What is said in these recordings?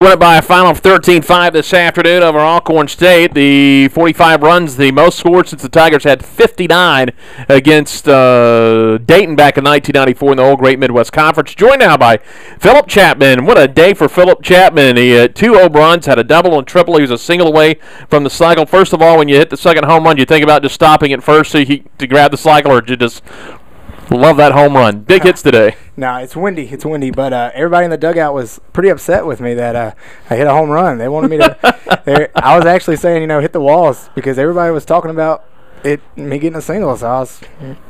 Won it by a final of 13-5 this afternoon over Alcorn State. The 45 runs, the most scored since the Tigers had 59 against Dayton back in 1994 in the old Great Midwest Conference. Joined now by Phillip Chapman. What a day for Phillip Chapman. He had 2 home runs, had a double and triple. He was a single away from the cycle. First of all, when you hit the second home run, you think about just stopping it first to grab the cycle, or did you just love that home run? Big hits today. No, it's windy. It's windy, but everybody in the dugout was pretty upset with me that I hit a home run. They wanted me to. I was actually saying, hit the walls because everybody was talking about me getting a single. So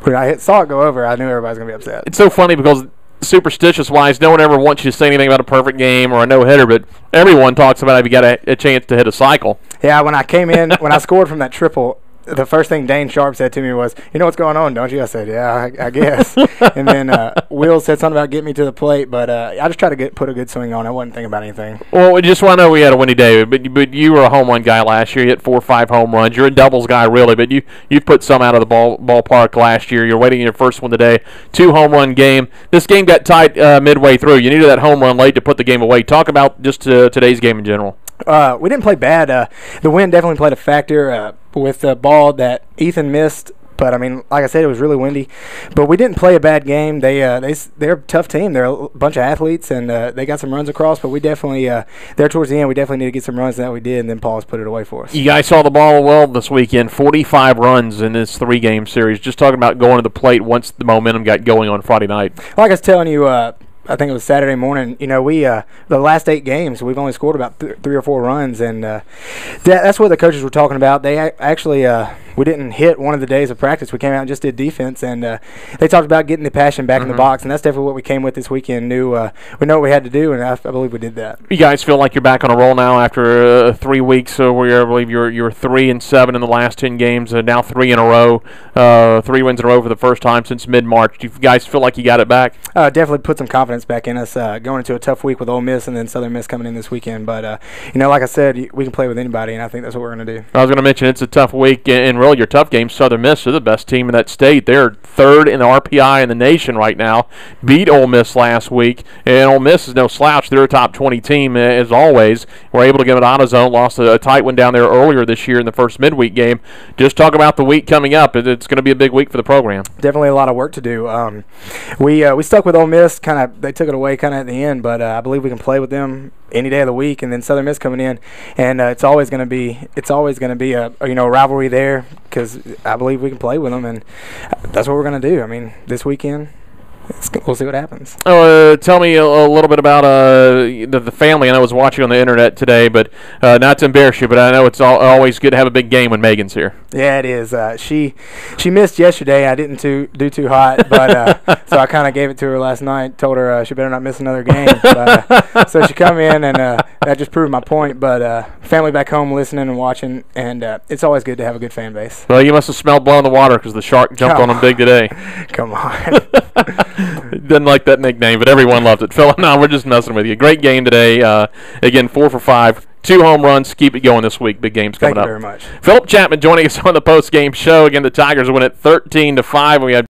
when I saw it go over, I knew everybody was gonna be upset. It's so funny because superstitious-wise, no one ever wants you to say anything about a perfect game or a no-hitter, but everyone talks about if you got a chance to hit a cycle. Yeah, when I came in, when I scored from that triple, the first thing Dane Sharp said to me was, "You know what's going on, don't you?" I said, "Yeah, I guess." And then Will said something about getting me to the plate, but I just tried to put a good swing on. I wasn't thinking about anything. Well, we just want to know we had a windy day, but you were a home run guy last year. You hit 4 or 5 home runs. You're a doubles guy, really, but you put some out of the ballpark last year. You're waiting your first one today. 2 home run game. This game got tight midway through. You needed that home run late to put the game away. Talk about just today's game in general. We didn't play bad. The wind definitely played a factor with the ball that Ethan missed. But, like I said, it was really windy. But we didn't play a bad game. They're a tough team. They're a bunch of athletes, and they got some runs across. But we definitely, there towards the end, we definitely need to get some runs, and that we did, and then Paul's put it away for us. You guys saw the ball well this weekend, 45 runs in this 3-game series. Just talking about going to the plate once the momentum got going on Friday night. Like I was telling you, I think it was Saturday morning. We the last 8 games, we've only scored about 3 or 4 runs, and that's what the coaches were talking about. They actually we didn't hit one of the days of practice. We came out and just did defense, and they talked about getting the passion back in the box, and that's definitely what we came with this weekend. We know what we had to do, and I believe we did that. You guys feel like you're back on a roll now after 3 weeks where I believe you're 3-7 in the last 10 games, now 3 in a row, 3 wins in a row for the first time since mid-March. Do you guys feel like you got it back? Definitely put some confidence back in us going into a tough week with Ole Miss and then Southern Miss coming in this weekend. But, like I said, we can play with anybody, and I think that's what we're going to do. I was going to mention it's a tough week, and really your tough game, Southern Miss, they're the best team in that state. They're 3rd in the RPI in the nation right now. Beat Ole Miss last week, and Ole Miss is no slouch. They're a top 20 team, as always. We're able to get it out of zone. Lost a tight one down there earlier this year in the first midweek game. Just talk about the week coming up. It's going to be a big week for the program. Definitely a lot of work to do. We stuck with Ole Miss. They took it away kind of at the end, but I believe we can play with them any day of the week. And then Southern Miss coming in, and it's always going to be a rivalry there because I believe we can play with them, and that's what we're going to do. This weekend, we'll see what happens. Tell me a little bit about the family. I know I was watching on the internet today, but not to embarrass you, but I know it's always good to have a big game when Megan's here. Yeah, it is. She missed yesterday. I didn't do too hot, but so I kind of gave it to her last night. Told her she better not miss another game. But, so she come in, and that just proved my point. But family back home listening and watching, and it's always good to have a good fan base. Well, you must have smelled blood in the water because the shark jumped on them big today. Come on. Didn't like that nickname, but everyone loved it. Phil, no, we're just messing with you. Great game today. Again, 4 for 5. 2 home runs. Keep it going this week. Big games coming up. Thank you very much. Phillip Chapman joining us on the post-game show. Again, the Tigers win it 13-5. We had